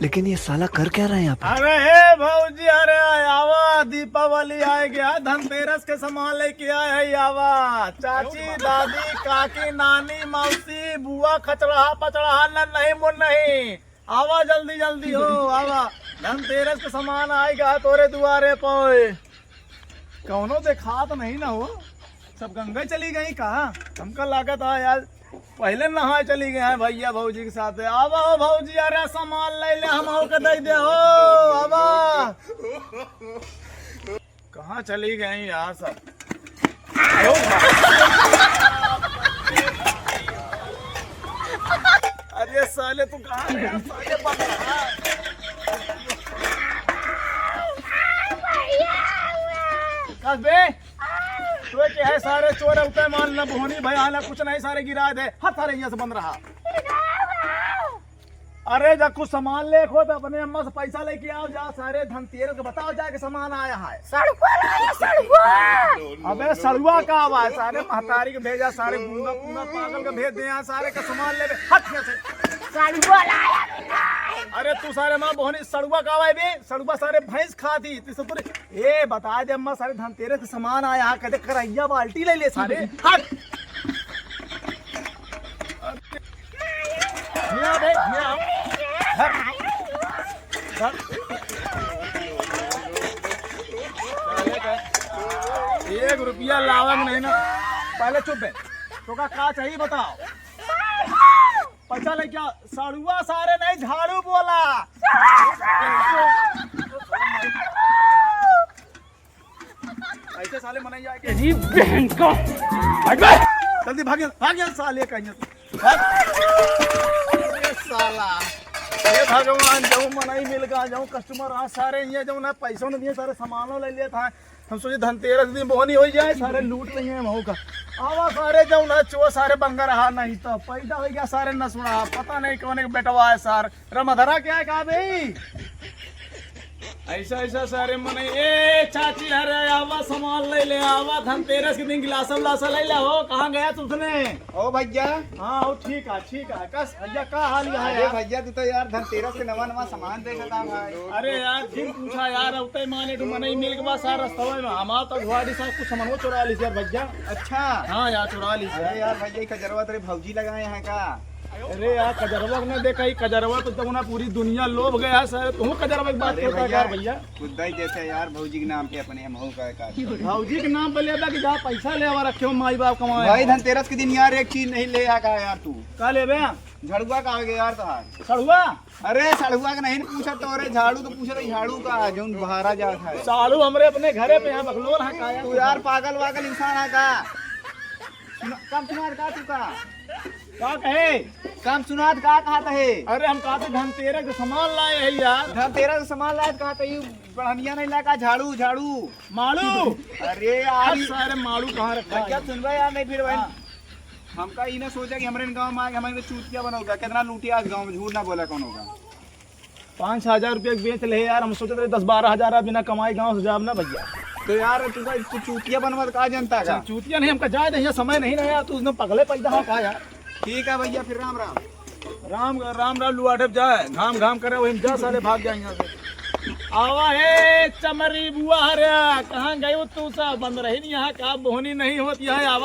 लेकिन ये साला कर क्या रहा है यहाँ पे? अरे हे भौजी, अरे आवा दीपावली आए गया, धनतेरस के सामान लेके आए है। आवा चाची, दादी, काकी, नानी, मौसी, बुआ, खचड़ा पचड़ा नहीं मुन नहीं। आवा जल्दी जल्दी हो, आवा धनतेरस के सामान आएगा तोरे दुआरे पे। कौनो देखा तो नहीं ना हो, सब गंगा चली गई कहा? हमका लागत है यार पहले नहा चली गए हैं भैया भौजी के साथ। आवा हो भौजी, अरे सामान ले ले, हम के दे दे हो। आवा कहाँ चली गई यार सब? अरे साले तू कहाँ गया? साले बंद रहा। कसबे तो क्या है, सारे चोर उठे मान न भोनी भया न कुछ नहीं, सारे गिरा दे। हाथ सारे यहाँ से बंद रहा। अरे जब कुछ सामान ले खो तो अपने अम्मा से पैसा लेके आओ, जा सारे धनतेरस को बताओ जाके सामान आया है। अबे सड़ुआ का आवा है, सारे महतारी के भेजा, सारे गुंगा पुंगा पागल के भेज दे, यहाँ सारे का सामान ले। हट यहाँ से। अरे तू सारे माँ बहनी सड़ुआ का आवा है बे, सड़ुआ सारे भैंस खाती ए बता दे अम्मा, सारे धनतेरस के सामान आया है, कहते करैया बाल्टी ले ले सारे। हट यहाँ बे, यहाँ एक रुपया लावा नहीं ना, पहले चुप है तो का चाहिए बताओ? पैसा ले क्या? सड़ुआ सारे नहीं, झाड़ू बोला। ऐसे साले मनाई जाए जी बहन को। जल्दी भाग भाग साले कहीं साला। हे भगवान, जाऊँ मनाई मिल गया, जाऊँ कस्टमर आ सारे ये जाऊँ ना, पैसों ने दिए, सारे सामानों ले लिया था। हम सोचे धनतेरस दिन मोहनी हो जाए, सारे लूट नहीं है महू का। आवा सारे जाऊँ ना चो सारे बंगा रहा नहीं तो पैदा हो गया, सारे न सुना, पता नहीं कौन एक बेटवा है सार रमधरा क्या है कहा भाई? ऐसा ऐसा सारे मने। ए चाची, अरे आवा सामान ले ले, आवा धनतेरस के दिन गिलासा उलासा ले ले। हो कहाँ गया तुमने? ओ भैया। हाँ ओ ठीक है। कस भैया का हाल है? अरे भैया तू तो यार धनतेरस के नवा नवा सामान देखता था भाई। अरे यार ठीक पूछा यार, उतने माने तू मने मिल के बाद सारा रास्ता में हमारा तो घुआड़ी साहब कुछ सामान वो चुरा ली यार भैया। अच्छा हाँ यार चुरा ली। अरे यार भैया कजरवा तेरे भौजी लगाए हैं का? अरे यार कजरवा ने देखा ही, कजरवा तो तब ना पूरी दुनिया लोभ गया सर। तुम कजरवा की बात करता यार भैया? खुदा ही जैसे यार भौजी के नाम पे अपने महू का भौजी के नाम पे ले कि जहाँ पैसा ले रखे हो माई बाप कमाए। भाई धनतेरस के दिन यार एक चीज नहीं ले आका यार तू। का ले बे? झड़ुआ का आगे यार तो सड़ुआ। अरे सड़ुआ का नहीं पूछा तो, अरे झाड़ू तो पूछा तो झाड़ू का जो बहारा जाता है। सालू हमरे अपने घरे पे यहाँ बकलोल है का तू यार पागल वागल इंसान है का? कम सुनात का तू का कहे? कम सुनात का कहा है? अरे हम कहते धनतेरस के सामान लाए है यार। धनतेरस का सामान लाए कहा था? बढ़िया नहीं लगा झाड़ू झाड़ू मालू। अरे यार सारे मालू कहाँ रखा है? क्या सुनवा यार नहीं फिर भाई। हमका ये ना सोचा कि हमारे गांव में आके हमारे चूतिया बनोगा, कितना लूटी आज गांव में, झूठ ना बोला कौन होगा। 5,000 रुपये बेच ले यार, हम सोचे थे 10-12 हजार बिना कमाई गाँव से जाब ना भैया। तो यार तू चूतिया बनवा का जनता का? चूतिया नहीं, हमका जाए नहीं, समय नहीं ना यार, तू उसने पगले पैदा हो कहा यार। ठीक है भैया, फिर राम राम। राम राम राम लुआठे जाए, घाम घाम करे वही जा, सारे भाग जाए यहाँ से। आवा हे चमरी बुआ, अरे कहाँ गई तू? सब बंद रही नहीं यहाँ, का बोहनी नहीं होती है। आवा